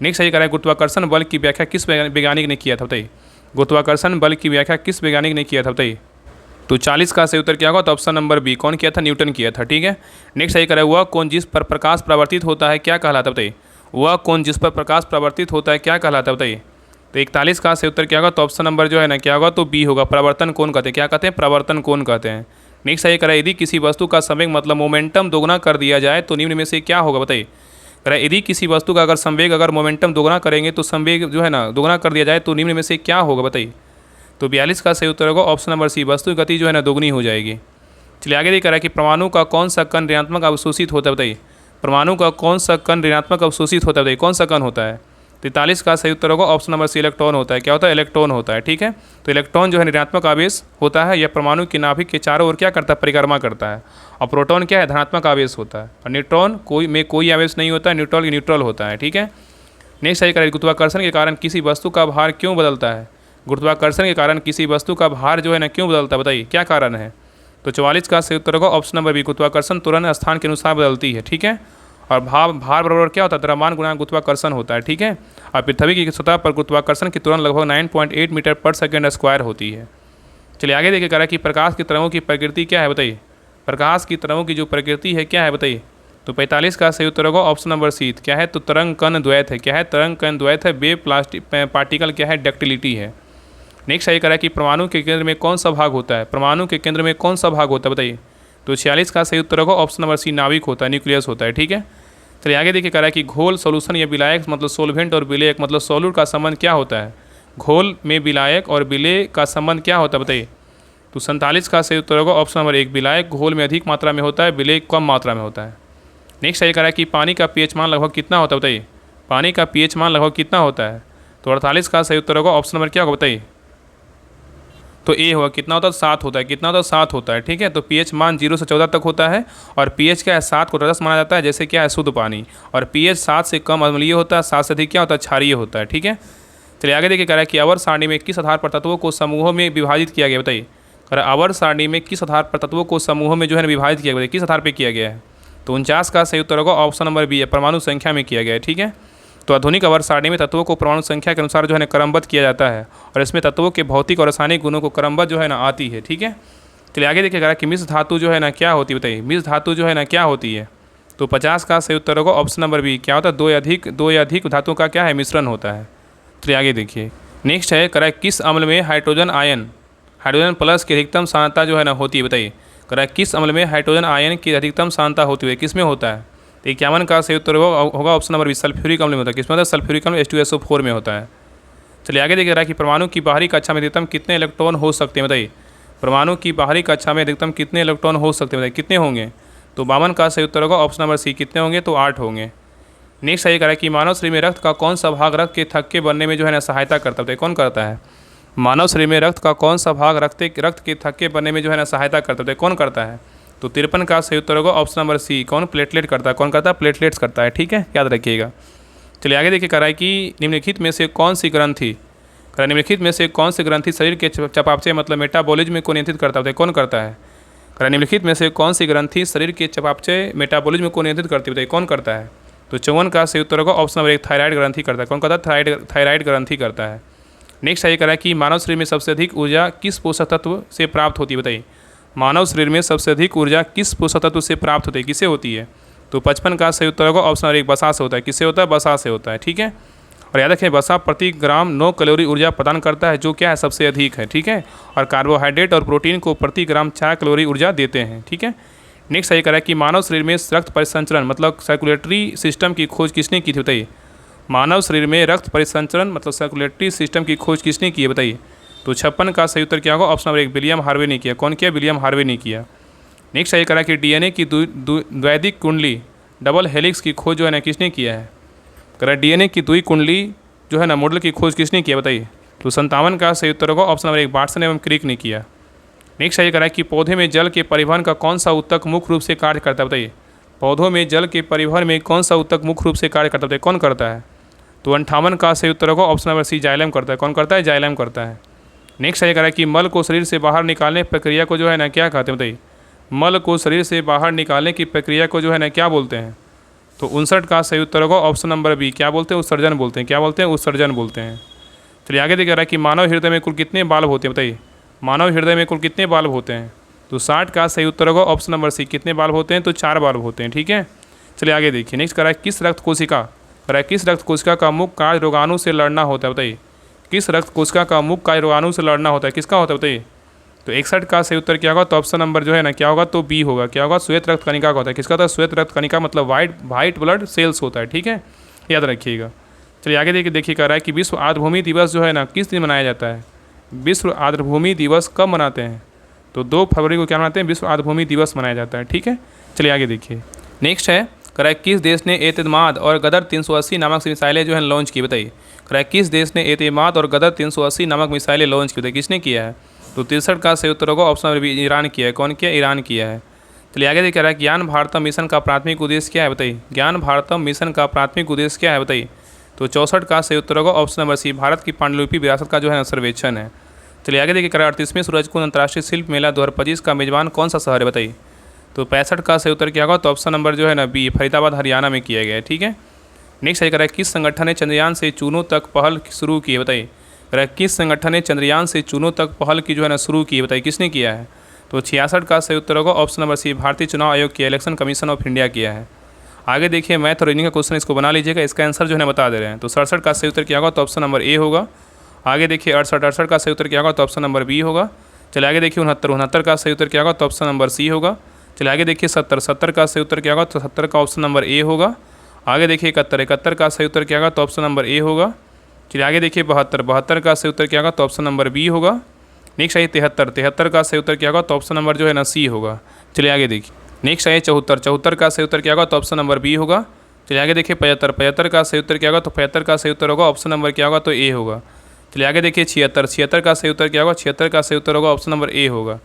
Speaker 1: नेक्स्ट सही कह रहा है, गुरुत्वाकर्षण बल की व्याख्या किस वैज्ञानिक ने किया था? बताइए। गुरुत्वाकर्षण बल की व्याख्या किस वैज्ञानिक ने किया था? बताइए। तो 40 का सही उत्तर क्या होगा? तो ऑप्शन नंबर बी, कौन किया था? न्यूटन किया था। ठीक है, नेक्स्ट सही कह रहा है, वह कौन जिस पर प्रकाश प्रवर्तित होता है क्या कहलाता है? बताइए। वह कौन जिस पर प्रकाश प्रवर्तित होता है क्या कहलाता है? बताइए। तो 41 का सही उत्तर क्या होगा? तो ऑप्शन नंबर जो है ना क्या होगा? तो बी होगा, प्रवर्तन कोण कहते हैं। क्या कहते हैं? प्रवर्तन कोण कहते हैं। नेक्स्ट सही कह रहा है, यदि किसी वस्तु का संवेग मोमेंटम दोगुना कर दिया जाए तो निम्न में से क्या होगा? बताइए। यदि किसी वस्तु का अगर संवेग मोमेंटम दोगुना करेंगे तो संवेग जो है ना दोगुना कर दिया जाए तो निम्न में से क्या होगा? बताइए। तो 42 का सही उत्तर होगा ऑप्शन नंबर सी, वस्तु की गति जो है ना दोगुनी हो जाएगी। चलिए आगे देखा रहा है कि परमाणु का कौन सा कण ऋणात्मक अवशोषित होता है? बताइए। परमाणु का कौन सा कण ऋणात्मक अवशोषित होता है? बताइए कौन सा कण होता है? 43 का सही उत्तर होगा ऑप्शन नंबर सी, इलेक्ट्रॉन होता है। क्या होता है? इलेक्ट्रॉन होता है। ठीक है, तो इलेक्ट्रॉन जो है ऋणात्मक आवेश होता है। यह परमाणु के नाभिक के चारों ओर क्या करता है? परिक्रमा करता है। और प्रोटॉन क्या है? धनात्मक आवेश होता है। और न्यूट्रॉन कोई आवेश नहीं होता है, न्यूट्रल होता है। ठीक है, नेक्स्ट सही करें, गुरुत्वाकर्षण के कारण किसी वस्तु का भार क्यों बदलता है? गुरुत्वाकर्षण के कारण किसी वस्तु का भार जो है ना क्यों बदलता है? बताइए क्या कारण है? तो 44 का सही उत्तर होगा ऑप्शन नंबर बी, गुरुत्वाकर्षण तुरंत स्थान के अनुसार बदलती है। ठीक है, और भार बराबर क्या होता है? द्रव्यमान गुणा गुरुत्वाकर्षण होता है। ठीक है, और पृथ्वी की सतह पर गुरुत्वाकर्षण की तुरंत लगभग 9.8 मीटर पर सेकेंड स्क्वायर होती है। चलिए आगे देखिए, कह रहा है कि प्रकाश की तरंगों की प्रकृति क्या है? बताइए। प्रकाश की तरंगों की जो प्रकृति है क्या है? बताइए। तो 45 का सही उत्तर होगा ऑप्शन नंबर सी, क्या है? तो तरंग कण द्वैत है। क्या है? तरंग कण द्वैत है। वेव पार्टिकल क्या है? डक्टिलिटी है। नेक्स्ट सही कह रहा है कि परमाणु के केंद्र में कौन सा भाग होता है? परमाणु के केंद्र में कौन सा भाग होता है? बताइए। तो 46 का सही उत्तर होगा ऑप्शन नंबर सी, नाभिक होता है, न्यूक्लियस होता है। ठीक है, चलिए आगे देखिए, कह रहा है कि घोल, सोल्यूशन या विलायक सोलवेंट और विलेयक सॉल्यूट का संबंध क्या होता है? घोल में विलायक और विलेय का संबंध क्या होता है? बताइए। तो 47 का सही उत्तर होगा ऑप्शन नंबर 1, विलायक घोल में अधिक मात्रा में होता है, विलेय कम मात्रा में होता है। नेक्स्ट सही कह रहा है कि पानी का पीएच मान लगभग कितना होता है? बताइए। पानी का पीएच मान लगभग कितना होता है? तो 48 का सही उत्तर होगा ऑप्शन नंबर क्या होगा? बताइए। तो ए होगा, कितना होता है? 7 होता है। कितना होता है? 7 होता है। ठीक है, तो पीएच मान 0 से 14 तक होता है और पीएच क्या है? 7 को रस माना जाता है, जैसे क्या है? शुद्ध पानी। और पीएच 7 से कम अम्लीय होता है, 7 से अधिक क्या होता है? क्षारीय होता है। ठीक है, चलिए आगे देखिए, कह रहा है कि आवर्त सारणी में किस आधार पर तत्वों को समूहों में विभाजित किया गया? बताइए। कह रहा है आवर्त सारणी में किस आधार पर तत्वों को समूहों में जो है विभाजित किया गया? किस आधार पर किया गया है? तो 49 का सही उत्तर होगा ऑप्शन नंबर बी, परमाणु संख्या में किया गया है। ठीक है, तो आधुनिक आवर्त सारणी में तत्वों को परमाणु संख्या के अनुसार जो है क्रमबद्ध किया जाता है और इसमें तत्वों के भौतिक और रासायनिक गुणों को क्रमबद्ध जो है ना आती है। ठीक है, चलिए आगे देखिएगा कि मिश्र धातु जो है ना क्या होती है? बताइए। मिश्र धातु जो है ना क्या होती है? तो 50 का सही उत्तर होगा ऑप्शन नंबर बी, क्या होता है? दो या अधिक धातुओं का क्या है? मिश्रण होता है। चलिए आगे देखिए, नेक्स्ट है, कह रहा है किस अम्ल में हाइड्रोजन प्लस की अधिकतम सांद्रता जो है ना होती है? बताइए। कह रहा है किस अम्ल में हाइड्रोजन आयन की अधिकतम सांद्रता होती है? किस में होता है? तो 51 का सही उत्तर होगा ऑप्शन नंबर बी, सल्फ्यूरिक अम्ल में होता है। किसमें होता है? सल्फ्यूरिक अम्ल H2SO4 में होता है। चलिए आगे देखिए रहा है कि परमाणु की बाहरी कक्षा में अधिकतम कितने इलेक्ट्रॉन हो सकते हैं? बताइए। परमाणु की बाहरी कक्षा में अधिकतम कितने इलेक्ट्रॉन हो सकते हैं? बताइए कितने होंगे? तो 52 का सही उत्तर होगा ऑप्शन नंबर सी, कितने होंगे? तो 8 होंगे। नेक्स्ट सही कह रहा है कि मानव शरीर में रक्त का कौन सा भाग रक्त के थक्के बनने में जो है ना सहायता करता है? कौन करता है? मानव शरीर में रक्त का कौन सा भाग रक्त के थक्के बनने में जो है ना सहायता करता है? कौन करता है? तो 53 का सही उत्तर होगा ऑप्शन नंबर सी, कौन? प्लेटलेट करता है। कौन करता है? प्लेटलेट्स करता है। ठीक है, याद रखिएगा। चलिए आगे देखिए, कह रहा है कि निम्नलिखित में से कौन सी ग्रंथि निम्नलिखित में से कौन सी ग्रंथि शरीर के चयापचय मेटाबॉलिज्म को नियंत्रित करता है? कौन करता है? कह रहा है निम्नलिखित में से कौन सी ग्रंथि शरीर के चयापचय मेटाबॉलिज्म को नियंत्रित करती है? कौन करता है? तो 54 का सही उत्तर होगा ऑप्शन नंबर 1, थायराइड ग्रंथि करता है। कौन करता है? थायराइड ग्रंथि करता है। नेक्स्ट ये करा कि मानव शरीर में सबसे अधिक ऊर्जा किस पोषक तत्व से प्राप्त होती है, बताइए। मानव शरीर में सबसे अधिक ऊर्जा किस पोषक तत्व से प्राप्त होती है, किससे होती है? तो 55 का सही उत्तर होगा ऑप्शन नंबर 1 वसा से होता है। किससे होता है? वसा से होता है, ठीक है। और याद रखें वसा प्रति ग्राम 9 कैलोरी ऊर्जा प्रदान करता है, जो क्या है सबसे अधिक है, ठीक है। और कार्बोहाइड्रेट और प्रोटीन को प्रति ग्राम 4 कैलोरी ऊर्जा देते हैं, ठीक है। नेक्स्ट ये करा कि मानव शरीर में रक्त परिसंचरण मतलब सर्कुलेटरी सिस्टम की खोज किसने की थी, बताइए। मानव शरीर में रक्त परिसंचरण मतलब सर्कुलेटरी सिस्टम की खोज किसने की है, बताइए। तो 56 का सही उत्तर क्या होगा? ऑप्शन नंबर 1 विलियम हार्वे ने किया। कौन किया? विलियम हार्वे ने किया। नेक्स्ट ये करा कि डीएनए की द्वैधिक कुंडली डबल हेलिक्स की खोज जो है ना किसने किया है? करा डीएनए की द्वि कुंडली जो है ना मॉडल की खोज किसने किया, बताइए। तो 57 का सही उत्तर होगा ऑप्शन नंबर 1 वाटसन एवं क्रिक ने किया। नेक्स्ट ये करा कि पौधे में जल के परिवहन का कौन सा ऊतक मुख्य रूप से कार्य करता है, बताइए। पौधों में जल के परिवहन में कौन सा ऊतक मुख्य रूप से कार्य करता है, कौन करता है? तो 58 का सही उत्तर होगा ऑप्शन नंबर सी जाइलम करता है। कौन करता है? जाइलम करता है। नेक्स्ट ये करा कि मल को शरीर से बाहर निकालने प्रक्रिया को जो है ना क्या कहते हैं, बताइए। मल को शरीर से बाहर निकालने की प्रक्रिया को जो है ना क्या बोलते हैं? तो 59 का सही उत्तर होगा ऑप्शन नंबर बी, क्या बोलते हैं? उत्सर्जन बोलते हैं। क्या बोलते हैं? उत्सर्जन बोलते हैं। चलिए आगे देखिए रहा है कि मानव हृदय में कुल कितने बाल्ब होते हैं, बताइए। मानव हृदय में कुल कितने बाल्ब होते हैं? तो 60 का सही उत्तर होगा ऑप्शन नंबर सी, कितने बाल्ब होते हैं? तो 4 बाल्ब होते हैं, ठीक है। चलिए आगे देखिए। नेक्स्ट करा है किस रक्त कोशिका, करा है किस रक्त कोशिका का मुख्य कार्य रोगाणु से लड़ना होता है, बताइए। किस रक्त कोशिका का मुख्य कार्य रोगाणु से लड़ना होता है, किसका होता है, बताइए। तो 61 का सही उत्तर क्या होगा? तो ऑप्शन नंबर जो है ना क्या होगा? तो बी होगा। क्या होगा? श्वेत रक्त कणिका का होता है। किसका होता है? श्वेत रक्त कणिका मतलब वाइट ब्लड सेल्स होता है, ठीक है, याद रखिएगा। चलिए आगे देखिए कह रहा है कि विश्व आर्द्रभूमि दिवस जो है ना किस दिन मनाया जाता है? विश्व आर्द्रभूमि दिवस कब मनाते हैं? तो 2 फरवरी को क्या मनाते हैं? विश्व आर्द्रभूमि दिवस मनाया जाता है, ठीक है। चलिए आगे देखिए। नेक्स्ट है कह रहा है किस देश ने एतमाद और गदर 380 नामक मिसाइलें जो है लॉन्च की, बताइए। कह रहा है किस देश ने एतमाद और गदर 380 नामक मिसाइलें लॉन्च की, बताइए किसने किया है? तो 63 का सही उत्तर होगा ऑप्शन नंबर बी, ईरान किया है। कौन किया? ईरान किया है। चलिए आगे देखिए रहा है ज्ञान भारतम मिशन का प्राथमिक उद्देश्य क्या है, बताइए। ज्ञान भारतम मिशन का प्राथमिक उद्देश्य क्या है, बताइए। तो 64 का सही उत्तर होगा ऑप्शन नंबर सी, भारत की पांडुलिपि विरासत का जो है सर्वेक्षण है। चलिए आगे देखिए करा 38वें सूरजकुंड अंतर्राष्ट्रीय शिल्प मेला 2025 का मेजबान कौन सा शहर है, बताइए। तो 65 का सही उत्तर क्या होगा? तो ऑप्शन नंबर जो है ना बी, फरीदाबाद हरियाणा में किया गया है, ठीक है। नेक्स्ट ये करा है किस संगठन ने चंद्रयान से चूनों तक पहल शुरू की है, बताइए। करा है किस संगठन ने चंद्रयान से चूनों तक पहल की जो है ना शुरू की है, बताइए किसने किया है? तो 66 का सही उत्तर होगा ऑप्शन नंबर सी, भारतीय चुनाव आयोग किया, इलेक्शन कमीशन ऑफ इंडिया किया है। आगे देखिए मैथ और रीजनिंग का क्वेश्चन, इसको बना लीजिएगा, इसका आंसर जो है बता दे रहे हैं। तो 67 का सही उत्तर क्या होगा? तो ऑप्शन नंबर ए होगा। आगे देखिए 68 का सही उत्तर क्या होगा? तो ऑप्शन नंबर बी होगा। चलिए आगे देखिए 69 का सही उत्तर क्या होगा? तो ऑप्शन नंबर सी होगा। चलिए आगे देखिए 70 का सही उत्तर क्या होगा? तो 70 का ऑप्शन नंबर ए होगा। आगे देखिए 71 का सही उत्तर क्या होगा? तो ऑप्शन नंबर ए होगा। चलिए आगे देखिए 72 का सही उत्तर क्या होगा? तो ऑप्शन नंबर बी होगा। नेक्स्ट है 73 का सही उत्तर क्या होगा? तो ऑप्शन नंबर जो है ना सी होगा। चलिए आगे देखिए नेक्स्ट है 74 का सही उत्तर क्या होगा? तो ऑप्शन नंबर बी होगा। चलिए आगे देखिए 75 का सही उत्तर क्या होगा? तो 75 का सही उत्तर होगा ऑप्शन नंबर क्या होगा? तो ए होगा। चलिए आगे देखिए 76 का सही उत्तर क्या होगा? 76 का सही उत्तर होगा ऑप्शन नंबर ए होगा।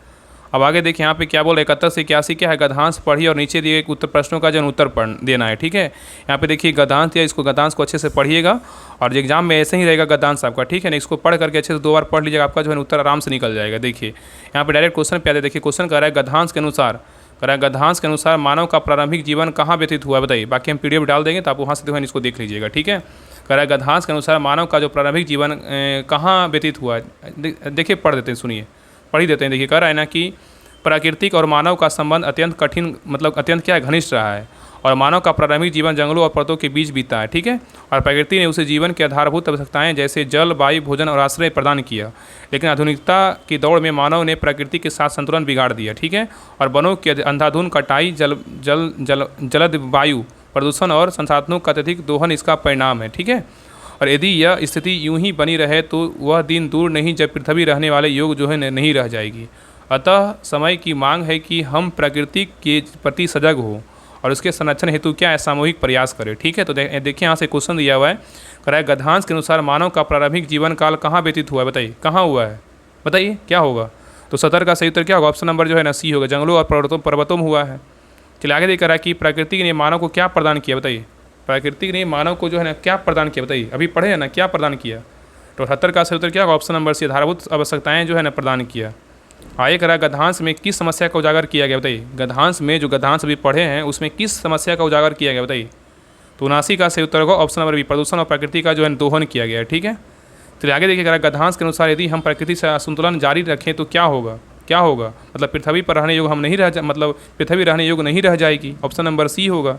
Speaker 1: अब आगे देखिए यहाँ पे क्या बोल रहे 71 से 81 क्या है? गद्यांश पढ़िए और नीचे दिए उत्तर प्रश्नों का जो उत्तर पढ़ देना है, ठीक है। यहाँ पे देखिए गद्यांश दिया, इसको गद्यांश को अच्छे से पढ़िएगा और एग्जाम में ऐसे ही रहेगा गद्यांश आपका, ठीक है ना। इसको पढ़ करके अच्छे से 2 बार पढ़ लीजिएगा, आपका जो है उत्तर आराम से निकल जाएगा। देखिए यहाँ पे डायरेक्ट क्वेश्चन पे आते, देखिए क्वेश्चन कर रहा है गद्यांश के अनुसार, कह रहा है गद्यांश के अनुसार मानव का प्रारंभिक जीवन कहाँ व्यतीत हुआ है, बताइए। बाकी हम पीडीएफ डाल देंगे तो आप वहाँ से जो है इसको देख लीजिएगा, ठीक है। कह रहा है गद्यांश के अनुसार मानव का जो प्रारंभिक जीवन कहाँ व्यतीत हुआ है। देखिए पढ़ देते हैं, सुनिए, पढ़ ही देते हैं। देखिए कह रहा है ना कि प्राकृतिक और मानव का संबंध अत्यंत कठिन मतलब अत्यंत क्या है? घनिष्ठ रहा है और मानव का प्रारंभिक जीवन जंगलों और पर्वतों के बीच बीता है, ठीक है। और प्रकृति ने उसे जीवन की आधारभूत आवश्यकताएं जैसे जल, वायु, भोजन और आश्रय प्रदान किया, लेकिन आधुनिकता की दौड़ में मानव ने प्रकृति के साथ संतुलन बिगाड़ दिया, ठीक है। और वनों की अंधाधुंध कटाई, जलद वायु प्रदूषण और संसाधनों का अत्यधिक दोहन इसका परिणाम है, ठीक है। और यदि यह स्थिति यूं ही बनी रहे तो वह दिन दूर नहीं जब पृथ्वी रहने वाले युग जो है नहीं रह जाएगी। अतः समय की मांग है कि हम प्रकृति के प्रति सजग हो और उसके संरक्षण हेतु क्या है? सामूहिक प्रयास करें, ठीक है। तो देखिए यहाँ से क्वेश्चन दिया हुआ है, कह रहा है गद्यांश के अनुसार मानव का प्रारंभिक जीवन काल कहाँ व्यतीत हुआ है, बताइए। कहाँ हुआ है, बताइए क्या होगा? तो 70 का सही उत्तर क्या होगा? ऑप्शन नंबर जो है ना सी होगा, जंगलों और पर्वतों में हुआ है। चलिए आगे देख रहा है कि प्रकृति ने मानव को क्या प्रदान किया, बताइए। प्रकृति ने मानव को जो है ना क्या प्रदान किया, बताइए। अभी पढ़े हैं ना, क्या प्रदान किया? तो 78 का सही उत्तर क्या होगा? ऑप्शन नंबर सी, आधारभूत आवश्यकताएं जो है ना प्रदान किया। आगे करा गद्यांश में किस समस्या का उजागर किया गया, बताइए। गद्यांश में जो गद्यांश अभी पढ़े हैं उसमें किस समस्या का उजागर किया गया, बताइए। तो 79 का सही उत्तर होगा ऑप्शन नंबर बी, प्रदूषण और प्रकृति का जो है दोहन किया गया है, ठीक है। चलिए आगे देखिए, गद्यांश के अनुसार यदि हम प्रकृति से असंतुलन जारी रखें तो क्या होगा, क्या होगा, मतलब पृथ्वी पर रहने योग्य हम नहीं मतलब पृथ्वी रहने योग्य नहीं रह जाएगी। ऑप्शन नंबर सी होगा।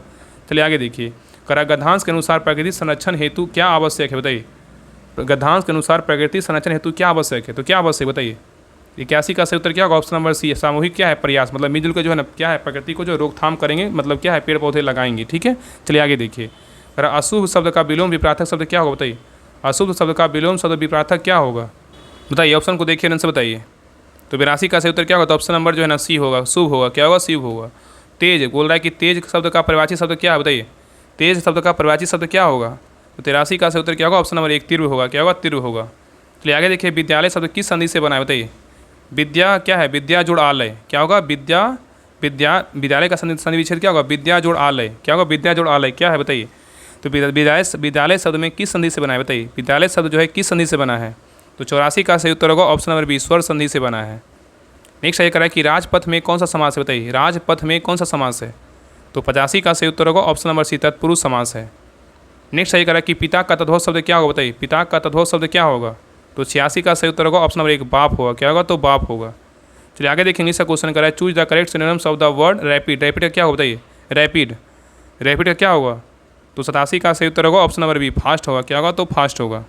Speaker 1: चलिए आगे देखिए, गद्यांश के अनुसार प्रकृति संरक्षण हेतु क्या आवश्यक है, बताइए। गद्यांश के अनुसार प्रकृति संरक्षण हेतु क्या आवश्यक है, तो क्या आवश्यक बताइए। 81 का सही उत्तर क्या होगा, ऑप्शन नंबर सी। सामूहिक क्या है, प्रयास, मतलब मिलजुल के जो है ना क्या है, प्रकृति को जो रोकथाम करेंगे, मतलब क्या है, पेड़ पौधे लगाएंगे। ठीक है, चलिए आगे देखिए, अशुभ शब्द का विलोम विपरार्थक शब्द क्या होगा, बताइए। अशुभ शब्द का विलोम शब्द विपरार्थक क्या होगा, बताइए। ऑप्शन को देखिए, से बताइए। तो 82 का सही उत्तर क्या होगा, तो ऑप्शन नंबर जो है ना सी होगा, शुभ होगा। क्या होगा, शिव होगा। तेज बोल रहा है कि तेज शब्द का परिवाची शब्द क्या है, बताइए। तेज शब्द का परिवाची शब्द क्या होगा, तो 83 का सही उत्तर क्या होगा, ऑप्शन नंबर 1 तीव्र होगा। क्या होगा, तीव्र होगा। चलिए आगे देखिए, विद्यालय शब्द किस संधि से बना है, बताइए। विद्या क्या है, विद्या जोड़ आलय, क्या होगा, विद्यालय का संधि विच्छेद क्या होगा, विद्या जोड़ आलय। क्या होगा, विद्या जोड़ आलय क्या है, बताइए। तो विद्यालय शब्द में किस संधि से बना है, बताइए। विद्यालय शब्द जो है किस संधि से बना है, तो 84 का सही उत्तर होगा, ऑप्शन नंबर बी स्वर संधि से बना है। नेक्स्ट ये करा कि राजपथ में कौन सा समास है, बताइए। राजपथ में कौन सा समास है, तो 85 का सही उत्तर होगा, ऑप्शन नंबर सी तत्पुरुष समास है। नेक्स्ट ये करा कि पिता का तद्भव शब्द क्या होगा, बताइए। पिता का तद्भव शब्द क्या होगा, तो 86 का सही उत्तर होगा, ऑप्शन नंबर 1 बाप होगा। क्या होगा, तो बाप होगा। चलिए आगे देखेंगे, इसका क्वेश्चन करा है choose the correct synonyms of the word rapid. Rapid का क्या होगा, बताइए। रैपिड का क्या होगा, तो 87 का सही उत्तर होगा, ऑप्शन नंबर बी फास्ट होगा। क्या होगा, तो फास्ट होगा।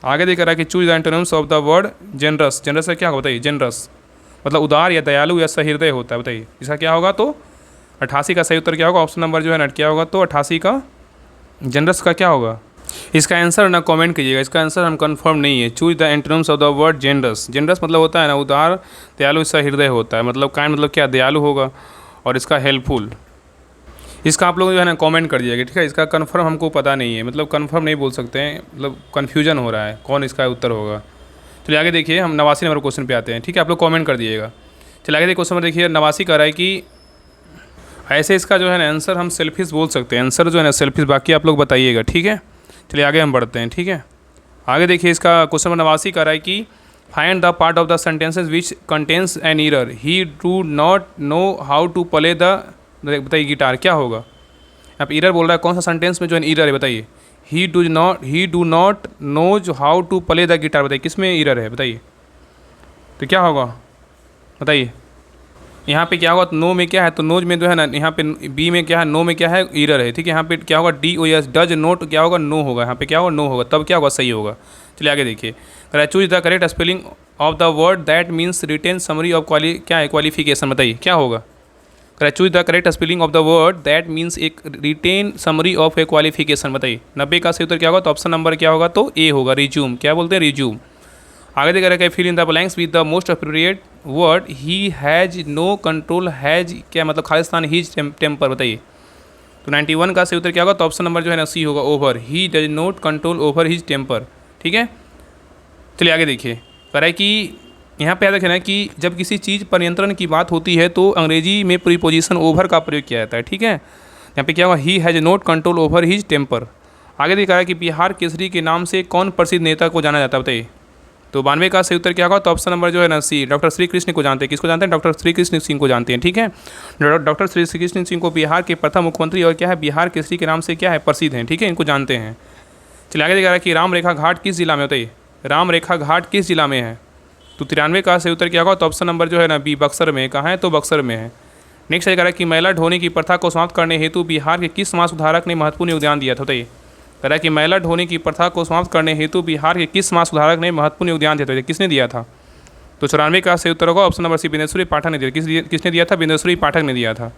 Speaker 1: आगे देख रहा है कि choose the antonyms of the word generous. Generous का क्या होगा, बताइए। जेनरस मतलब उदार या दयालु या सहृदय होता है, बताइए। इसका क्या होगा, तो 88 का सही उत्तर क्या होगा, ऑप्शन नंबर जो है ना क्या होगा, तो 88 का जेनरस का क्या होगा। इसका आंसर ना कमेंट कीजिएगा, इसका आंसर हम कंफर्म नहीं है। Choose the antonyms of the word generous. Generous मतलब होता है ना उदार, दयालु, सहृदय होता है, मतलब काइंड मतलब क्या, दयालु होगा, और इसका हेल्पफुल। इसका आप लोग जो है ना कमेंट कर दीजिएगा, ठीक है। इसका कंफर्म हमको पता नहीं है, मतलब कंफर्म नहीं बोल सकते हैं, मतलब कन्फ्यूजन हो रहा है कौन इसका उत्तर होगा। चलिए आगे देखिए, हम 89 नंबर क्वेश्चन पे आते हैं, ठीक है। आप लोग कमेंट कर दिएगा। चलिए आगे देखिए, क्वेश्चन नंबर देखिए 89 का रहा है कि ऐसे इसका जो है ना आंसर हम सेल्फिश बोल सकते हैं, आंसर जो है ना सेल्फिश, बाकी आप लोग बताइएगा, ठीक है। चलिए आगे हम बढ़ते हैं, ठीक है। आगे देखिए, इसका क्वेश्चन नंबर 89 का रहा है कि find the part of the sentences which contains an error, he do not know how to play the, बताइए गिटार। क्या होगा, यहाँ पे ईरर बोल रहा है, कौन सा सेंटेंस में जो है ईरर है, बताइए। He do not knows how to play the guitar, बताइए किस में ईरर है, बताइए। तो क्या होगा, बताइए। यहाँ पे क्या होगा, तो नो में क्या है, तो नोज में जो है ना, यहाँ पे बी में क्या है, नो में क्या है, ईरर है, ठीक है। यहाँ पे क्या होगा, DOS डज नोट क्या होगा, नो होगा। यहाँ पे क्या होगा, नो होगा, तब क्या होगा, सही होगा। चलिए आगे देखिए, choose the correct spelling of the word that means written summary of क्या है, क्वालिफिकेशन, बताइए क्या होगा। Choose the correct spelling of the word that means एक written summary of a qualification, बताइए। 90 का सही उत्तर क्या होगा, तो ऑप्शन नंबर क्या होगा, तो ए होगा, रिज्यूम। क्या बोलते हैं, रिज्यूम। आगे देख रहे हैं, fill in the blanks with the most appropriate word. He has no control, has क्या मतलब खालिस्तान, हीज टेम्पर, बताइए। तो 91 का सही उत्तर क्या होगा, तो ऑप्शन नंबर जो है ना सी होगा, over. He does not control over his temper, ठीक है। चलिए आगे देखिए, कह रहा है कि यहाँ पे याद रखना है कि जब किसी चीज़ पर नियंत्रण की बात होती है तो अंग्रेजी में प्रीपोजिशन ओवर का प्रयोग किया जाता है, ठीक है। यहाँ पे क्या होगा, he has not control over his temper. आगे देखा है कि बिहार केसरी के नाम से कौन प्रसिद्ध नेता को जाना जाता है, बताइए। तो 92 का सही उत्तर क्या होगा, तो ऑप्शन नंबर जो है ना सी, डॉक्टर श्री कृष्ण को जानते हैं। किसको जानते हैं, डॉक्टर श्री कृष्ण सिंह को जानते हैं, ठीक है। डॉक्टर श्री कृष्ण सिंह को बिहार के प्रथम मुख्यमंत्री और क्या है, बिहार केसरी के नाम से क्या है, प्रसिद्ध हैं, ठीक है, इनको जानते हैं। चलिए आगे देखा रहा है कि राम रेखा घाट किस जिला में, बताइए। राम रेखा घाट किस जिला में है, तो 93 का सही उत्तर क्या होगा, तो ऑप्शन नंबर जो है ना बी, बक्सर में। कहाँ है, तो बक्सर में है। नेक्स्ट ये कह रहा है कि महिला ढोने की प्रथा को समाप्त करने हेतु बिहार के किस समाज सुधारक ने महत्वपूर्ण योगदान दिया था, बताइए। कह रहा है कि महिला ढोने की प्रथा को समाप्त करने हेतु बिहार के किस समाज सुधारक ने महत्वपूर्ण योगदान दिया था, किसने दिया था। तो 94 का सही उत्तर होगा, ऑप्शन नंबर सी, बिंदेश्वरी पाठक ने दिया। किसने दिया था, बिंदेश्वरी पाठक ने दिया था।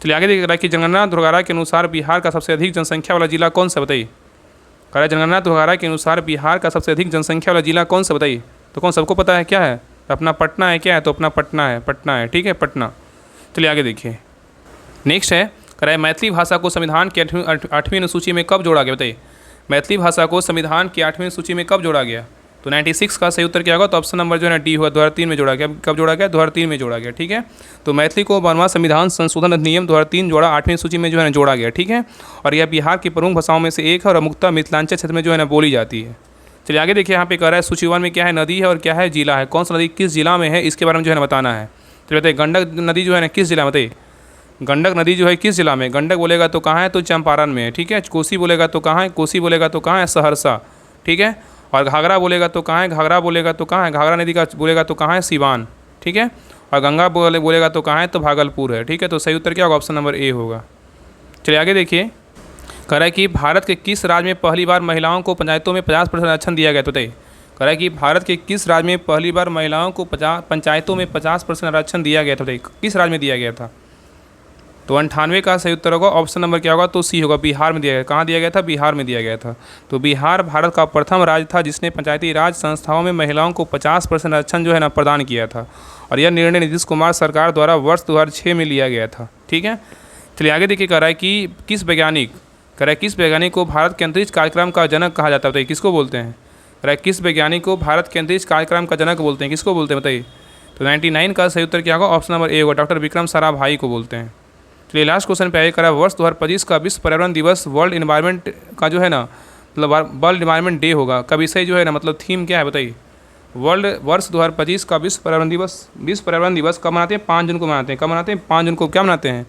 Speaker 1: चलिए आगे देख रहा है कि जनगणना धुरगारा के अनुसार बिहार का सबसे अधिक जनसंख्या वाला जिला कौन सा, बताइए। कह रहा है जनगणना धुरगारा के अनुसार बिहार का सबसे अधिक जनसंख्या वाला जिला कौन सा, बताइए। तो कौन, सबको पता है क्या है, अपना पटना है। क्या है, तो अपना पटना है, ठीक है, पटना। चलिए आगे देखिए, नेक्स्ट है कह रहा है मैथिली भाषा को संविधान की 8वीं अनुसूची में कब जोड़ा गया, बताइए। मैथिली भाषा को संविधान की 8वीं सूची में कब जोड़ा गया, तो 96 का सही उत्तर क्या होगा, तो ऑप्शन नंबर जो है ना डी हुआ, 2003 में जोड़ा गया। कब जोड़ा गया, 2003 में जोड़ा गया, ठीक है। तो मैथिली को 12वां संविधान संशोधन अधिनियम 2003 जोड़ा 8वीं सूची में जो है ना जोड़ा गया, ठीक है। और यह बिहार की प्रमुख भाषाओं में से एक है और मुख्यतः मिथिलांचल क्षेत्र में जो है ना बोली जाती है। चलिए आगे देखिए, यहाँ पे कह रहा है सूची 1 में क्या है, नदी है और क्या है, जिला है। कौन सा नदी किस जिला में है, इसके बारे में जो है ना बताना है। तो बताइए, गंडक नदी जो है ना किस जिला में, बताइए। गंडक नदी जो है किस जिला में, गंडक बोलेगा तो कहाँ है, तो चंपारण में है, ठीक है। कोसी बोलेगा तो कहाँ है, कोसी बोलेगा तो कहाँ है, सहरसा, ठीक है। और घाघरा बोलेगा तो कहाँ है, घाघरा बोलेगा तो कहाँ है, घाघरा नदी का बोलेगा तो कहाँ है, सिवान, ठीक है। और गंगा बोलेगा तो कहाँ है, तो भागलपुर है, ठीक है। तो सही उत्तर क्या होगा, ऑप्शन नंबर ए होगा। चलिए आगे देखिए, कह रहा है कि भारत के किस राज्य में पहली बार महिलाओं को पंचायतों में 50% आरक्षण दिया गया? तो बताइए, कह रहा है कि भारत के किस राज्य में पहली बार महिलाओं को पंचायतों में 50% आरक्षण दिया गया था? बताइए किस राज्य में दिया गया था? तो 98 का सही उत्तर होगा, ऑप्शन नंबर क्या होगा, तो सी होगा, बिहार में दिया गया। कहाँ दिया गया था? बिहार में दिया गया था। तो बिहार भारत का प्रथम राज्य था जिसने पंचायती राज संस्थाओं में महिलाओं को 50% आरक्षण जो है ना प्रदान किया था। और यह निर्णय नीतीश कुमार सरकार द्वारा वर्ष 2006 में लिया गया था, ठीक है। चलिए आगे देखिए, कह रहा है कि किस वैज्ञानिक को भारत के अंतरिक्ष कार्यक्रम का जनक कहा जाता है? बताइए किसको बोलते हैं? कह रहा है किस वैज्ञानिक को भारत के अंतरिक्ष कार्यक्रम का जनक बोलते हैं? किसको बोलते हैं बताइए? तो 99 का सही उत्तर क्या होगा, ऑप्शन नंबर ए होगा, डॉक्टर विक्रम साराभाई को बोलते हैं। चलिए लास्ट क्वेश्चन पे आइए, करा वर्ष 2025 का विश्व पर्यावरण दिवस, वर्ल्ड इन्वायरमेंट का जो है ना मतलब वर्ल्ड इन्वायरमेंट डे होगा, का विषय जो है ना मतलब थीम क्या है बताइए? वर्ष 2025 का विश्व पर्यावरण दिवस कब मनाते हैं? 5 जून को मनाते हैं। कब मनाते हैं? 5 जून को क्या मनाते हैं?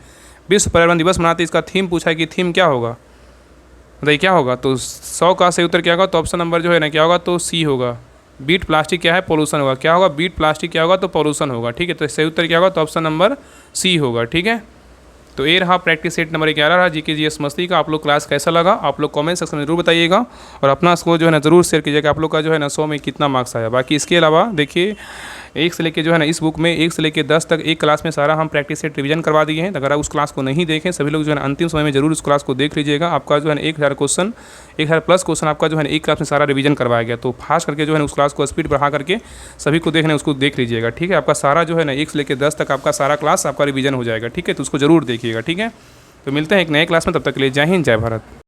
Speaker 1: विश्व पर्यावरण दिवस मनाते हैं। इसका थीम पूछा है कि थीम क्या होगा, बताइए क्या होगा? तो 100 का सही उत्तर क्या होगा, तो ऑप्शन नंबर जो है ना क्या होगा, तो सी होगा, बीट प्लास्टिक क्या है, पॉल्यूशन होगा। क्या होगा? बीट प्लास्टिक क्या होगा, तो पॉल्यूशन होगा, ठीक है। तो सही उत्तर क्या होगा, तो ऑप्शन नंबर सी होगा, ठीक है। तो ये रहा प्रैक्टिस सेट नंबर 11 रहा जीके जीएस मस्ती का। आप लोग क्लास कैसा लगा आप लोग कमेंट सेक्शन में जरूर बताइएगा, और अपना स्कोर जो है ना ज़रूर शेयर कीजिएगा आप लोग का जो है ना 100 में कितना मार्क्स आया। बाकी इसके अलावा देखिए 1 से लेके जो है ना इस बुक में 1 से लेके 10 तक एक क्लास में सारा हम प्रैक्टिस सेट रिवीजन करवा दिए हैं। अगर आप उस क्लास को नहीं देखें सभी लोग जो है ना अंतिम समय में जरूर उस क्लास को देख लीजिएगा। आपका जो है ना 1000 प्लस क्वेश्चन आपका जो है ना एक क्लास में सारा रिवीजन करवाया गया। तो फास्ट करके जो है ना उस क्लास को स्पीड बढ़ा करके सभी को देखना उसको देख लीजिएगा, ठीक है। आपका सारा जो है ना 1 से लेके 10 तक आपका सारा क्लास आपका रिवीजन हो जाएगा, ठीक है। तो उसको जरूर देखिएगा, ठीक है। तो मिलते हैं एक नए क्लास में, तब तक के लिए जय हिंद जय भारत।